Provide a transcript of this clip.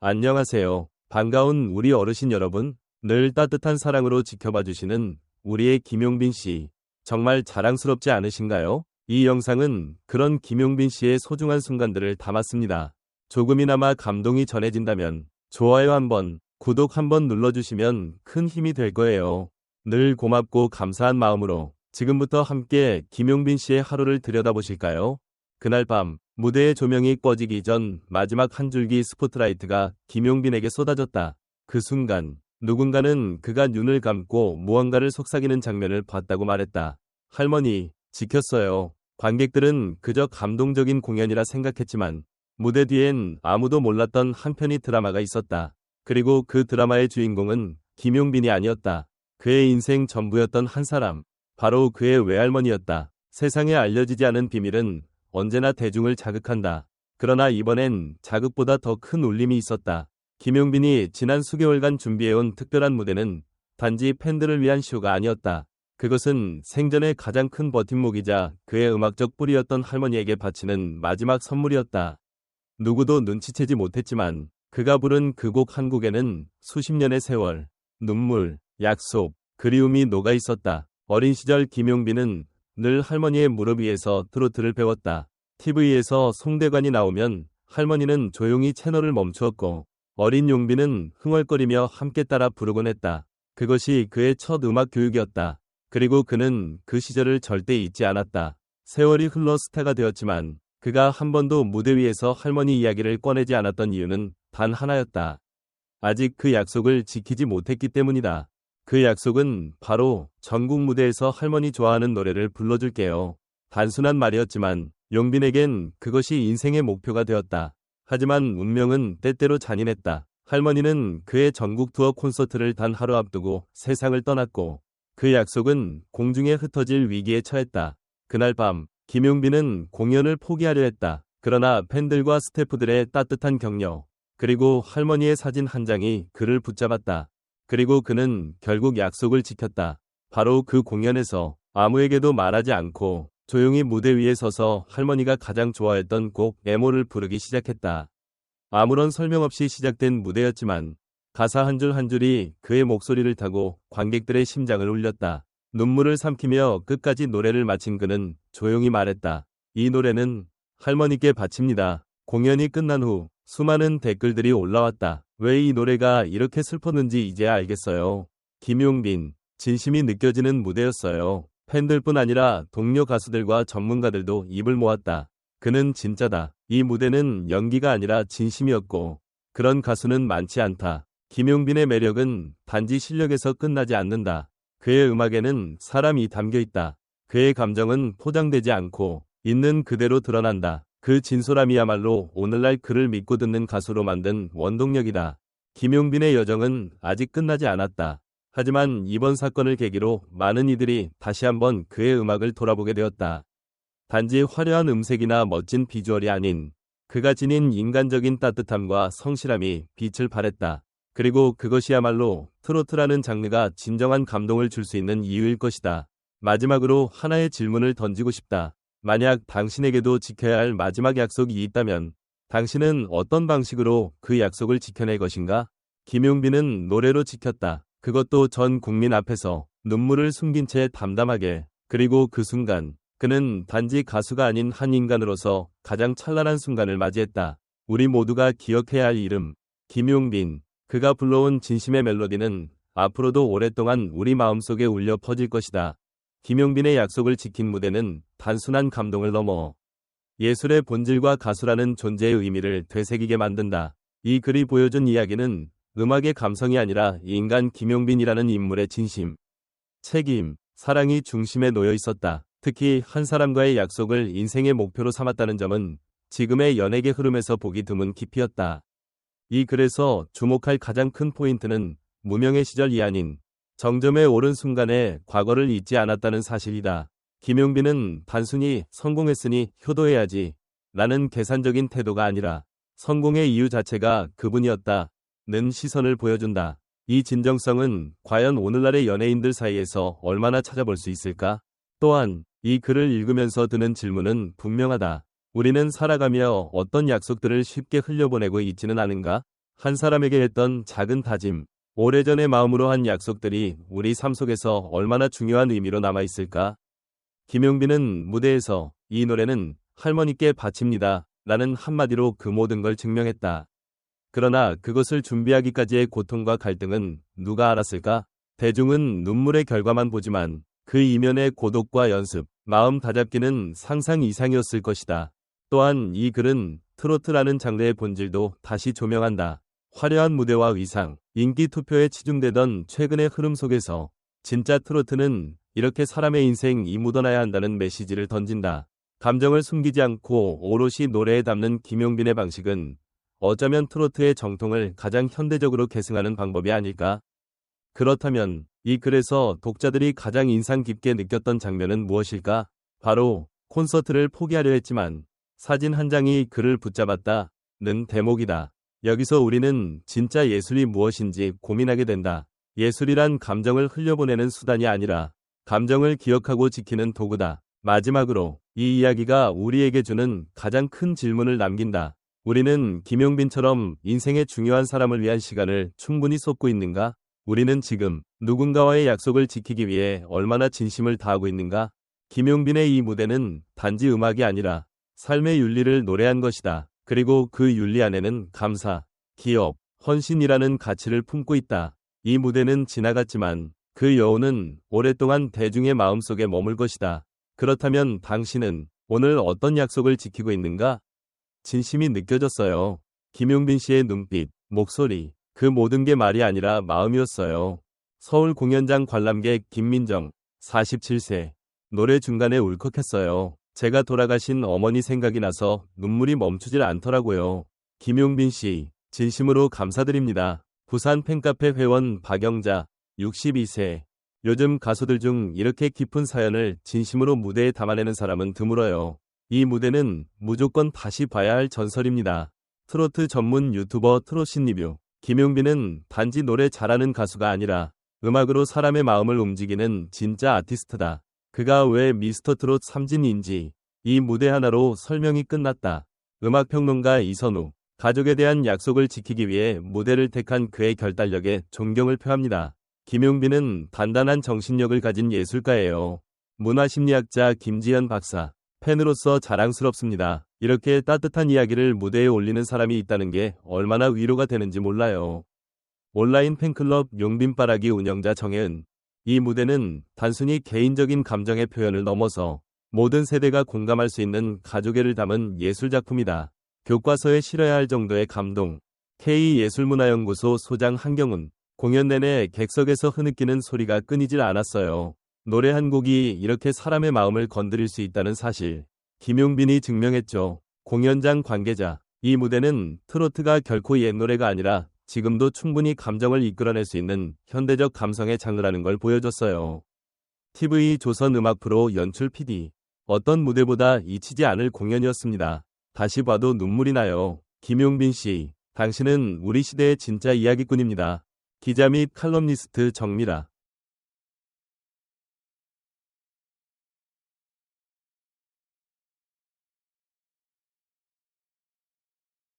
안녕하세요. 반가운 우리 어르신 여러분. 늘 따뜻한 사랑으로 지켜봐 주시는 우리의 김용빈 씨. 정말 자랑스럽지 않으신가요? 이 영상은 그런 김용빈 씨의 소중한 순간들을 담았습니다. 조금이나마 감동이 전해진다면 좋아요 한번, 구독 한번 눌러주시면 큰 힘이 될 거예요. 늘 고맙고 감사한 마음으로 지금부터 함께 김용빈 씨의 하루를 들여다보실까요? 그날 밤 무대의 조명이 꺼지기 전 마지막 한 줄기 스포트라이트가 김용빈에게 쏟아졌다. 그 순간 누군가는 그가 눈을 감고 무언가를 속삭이는 장면을 봤다고 말했다. 할머니, 지켰어요. 관객들은 그저 감동적인 공연이라 생각했지만 무대 뒤엔 아무도 몰랐던 한편의 드라마가 있었다. 그리고 그 드라마의 주인공은 김용빈이 아니었다. 그의 인생 전부였던 한 사람, 바로 그의 외할머니였다. 세상에 알려지지 않은 비밀은 언제나 대중을 자극한다. 그러나 이번엔 자극보다 더 큰 울림이 있었다. 김용빈이 지난 수개월간 준비해온 특별한 무대는 단지 팬들을 위한 쇼가 아니었다. 그것은 생전의 가장 큰 버팀목이자 그의 음악적 뿌리였던 할머니에게 바치는 마지막 선물이었다. 누구도 눈치채지 못했지만 그가 부른 그 곡 한 곡에는 수십 년의 세월, 눈물, 약속, 그리움이 녹아 있었다. 어린 시절 김용빈은 늘 할머니의 무릎 위에서 트로트를 배웠다. TV에서 송대관이 나오면 할머니는 조용히 채널을 멈추었고 어린 용빈은 흥얼거리며 함께 따라 부르곤 했다. 그것이 그의 첫 음악 교육이었다. 그리고 그는 그 시절을 절대 잊지 않았다. 세월이 흘러 스타가 되었지만 그가 한 번도 무대 위에서 할머니 이야기를 꺼내지 않았던 이유는 단 하나였다. 아직 그 약속을 지키지 못했기 때문이다. 그 약속은 바로 전국 무대에서 할머니 좋아하는 노래를 불러줄게요. 단순한 말이었지만 용빈에겐 그것이 인생의 목표가 되었다. 하지만 운명은 때때로 잔인했다. 할머니는 그의 전국 투어 콘서트를 단 하루 앞두고 세상을 떠났고 그 약속은 공중에 흩어질 위기에 처했다. 그날 밤 김용빈은 공연을 포기하려 했다. 그러나 팬들과 스태프들의 따뜻한 격려, 그리고 할머니의 사진 한 장이 그를 붙잡았다. 그리고 그는 결국 약속을 지켰다. 바로 그 공연에서 아무에게도 말하지 않고 조용히 무대 위에 서서 할머니가 가장 좋아했던 곡 에모를 부르기 시작했다. 아무런 설명 없이 시작된 무대였지만 가사 한 줄 한 줄이 그의 목소리를 타고 관객들의 심장을 울렸다. 눈물을 삼키며 끝까지 노래를 마친 그는 조용히 말했다. 이 노래는 할머니께 바칩니다. 공연이 끝난 후 수많은 댓글들이 올라왔다. 왜 이 노래가 이렇게 슬펐는지 이제야 알겠어요. 김용빈, 진심이 느껴지는 무대였어요. 팬들뿐 아니라 동료 가수들과 전문가들도 입을 모았다. 그는 진짜다. 이 무대는 연기가 아니라 진심이었고 그런 가수는 많지 않다. 김용빈의 매력은 단지 실력에서 끝나지 않는다. 그의 음악에는 사람이 담겨 있다. 그의 감정은 포장되지 않고 있는 그대로 드러난다. 그 진솔함이야말로 오늘날 그를 믿고 듣는 가수로 만든 원동력이다. 김용빈의 여정은 아직 끝나지 않았다. 하지만 이번 사건을 계기로 많은 이들이 다시 한번 그의 음악을 돌아보게 되었다. 단지 화려한 음색이나 멋진 비주얼이 아닌 그가 지닌 인간적인 따뜻함과 성실함이 빛을 발했다. 그리고 그것이야말로 트로트라는 장르가 진정한 감동을 줄 수 있는 이유일 것이다. 마지막으로 하나의 질문을 던지고 싶다. 만약 당신에게도 지켜야 할 마지막 약속이 있다면 당신은 어떤 방식으로 그 약속을 지켜낼 것인가? 김용빈은 노래로 지켰다. 그것도 전 국민 앞에서 눈물을 숨긴 채 담담하게. 그리고 그 순간 그는 단지 가수가 아닌 한 인간으로서 가장 찬란한 순간을 맞이했다. 우리 모두가 기억해야 할 이름, 김용빈. 그가 불러온 진심의 멜로디는 앞으로도 오랫동안 우리 마음속에 울려 퍼질 것이다. 김용빈의 약속을 지킨 무대는 단순한 감동을 넘어 예술의 본질과 가수라는 존재의 의미를 되새기게 만든다. 이 글이 보여준 이야기는 음악의 감성이 아니라 인간 김용빈이라는 인물의 진심, 책임, 사랑이 중심에 놓여 있었다. 특히 한 사람과의 약속을 인생의 목표로 삼았다는 점은 지금의 연예계 흐름에서 보기 드문 깊이였다. 이 글에서 주목할 가장 큰 포인트는 무명의 시절이 아닌 정점에 오른 순간에 과거를 잊지 않았다는 사실이다. 김용빈은 단순히 성공했으니 효도해야지 라는 계산적인 태도가 아니라 성공의 이유 자체가 그분이었다 는 시선을 보여준다. 이 진정성은 과연 오늘날의 연예인들 사이에서 얼마나 찾아볼 수 있을까? 또한 이 글을 읽으면서 드는 질문은 분명하다. 우리는 살아가며 어떤 약속들을 쉽게 흘려보내고 있지는 않은가? 한 사람에게 했던 작은 다짐, 오래전에 마음으로 한 약속들이 우리 삶 속에서 얼마나 중요한 의미로 남아있을까? 김용빈은 무대에서 이 노래는 할머니께 바칩니다. 라는 한마디로 그 모든 걸 증명했다. 그러나 그것을 준비하기까지의 고통과 갈등은 누가 알았을까? 대중은 눈물의 결과만 보지만 그 이면의 고독과 연습, 마음 다잡기는 상상 이상이었을 것이다. 또한 이 글은 트로트라는 장르의 본질도 다시 조명한다. 화려한 무대와 의상, 인기 투표에 치중되던 최근의 흐름 속에서 진짜 트로트는 이렇게 사람의 인생이 묻어나야 한다는 메시지를 던진다. 감정을 숨기지 않고 오롯이 노래에 담는 김용빈의 방식은 어쩌면 트로트의 정통을 가장 현대적으로 계승하는 방법이 아닐까? 그렇다면 이 글에서 독자들이 가장 인상 깊게 느꼈던 장면은 무엇일까? 바로 콘서트를 포기하려 했지만 사진 한 장이 그를 붙잡았다는 대목이다. 여기서 우리는 진짜 예술이 무엇인지 고민하게 된다. 예술이란 감정을 흘려보내는 수단이 아니라 감정을 기억하고 지키는 도구다. 마지막으로 이 이야기가 우리에게 주는 가장 큰 질문을 남긴다. 우리는 김용빈처럼 인생의 중요한 사람을 위한 시간을 충분히 쏟고 있는가? 우리는 지금 누군가와의 약속을 지키기 위해 얼마나 진심을 다하고 있는가? 김용빈의 이 무대는 단지 음악이 아니라 삶의 윤리를 노래한 것이다. 그리고 그 윤리 안에는 감사, 기업, 헌신이라는 가치를 품고 있다. 이 무대는 지나갔지만 그 여운은 오랫동안 대중의 마음속에 머물 것이다. 그렇다면 당신은 오늘 어떤 약속을 지키고 있는가? 진심이 느껴졌어요. 김용빈 씨의 눈빛, 목소리, 그 모든 게 말이 아니라 마음이었어요. 서울 공연장 관람객 김민정, 47세. 노래 중간에 울컥했어요. 제가 돌아가신 어머니 생각이 나서 눈물이 멈추질 않더라고요. 김용빈 씨, 진심으로 감사드립니다. 부산 팬카페 회원 박영자, 62세. 요즘 가수들 중 이렇게 깊은 사연을 진심으로 무대에 담아내는 사람은 드물어요. 이 무대는 무조건 다시 봐야 할 전설입니다. 트로트 전문 유튜버 트로신 리뷰. 김용빈은 단지 노래 잘하는 가수가 아니라 음악으로 사람의 마음을 움직이는 진짜 아티스트다. 그가 왜 미스터 트롯 3진인지 이 무대 하나로 설명이 끝났다. 음악평론가 이선우. 가족에 대한 약속을 지키기 위해 무대를 택한 그의 결단력에 존경을 표합니다. 김용빈은 단단한 정신력을 가진 예술가예요. 문화심리학자 김지연 박사. 팬으로서 자랑스럽습니다. 이렇게 따뜻한 이야기를 무대에 올리는 사람이 있다는 게 얼마나 위로가 되는지 몰라요. 온라인 팬클럽 용빈바라기 운영자 정혜은. 이 무대는 단순히 개인적인 감정의 표현을 넘어서 모든 세대가 공감할 수 있는 가족애를 담은 예술작품이다. 교과서에 실어야 할 정도의 감동. K예술문화연구소 소장 한경훈. 공연 내내 객석에서 흐느끼는 소리가 끊이질 않았어요. 노래 한 곡이 이렇게 사람의 마음을 건드릴 수 있다는 사실. 김용빈이 증명했죠. 공연장 관계자. 이 무대는 트로트가 결코 옛 노래가 아니라 지금도 충분히 감정을 이끌어낼 수 있는 현대적 감성의 장르라는 걸 보여줬어요. TV 조선 음악 프로 연출 PD. 어떤 무대보다 잊히지 않을 공연이었습니다. 다시 봐도 눈물이 나요. 김용빈 씨, 당신은 우리 시대의 진짜 이야기꾼입니다. 기자 및 칼럼니스트 정미라.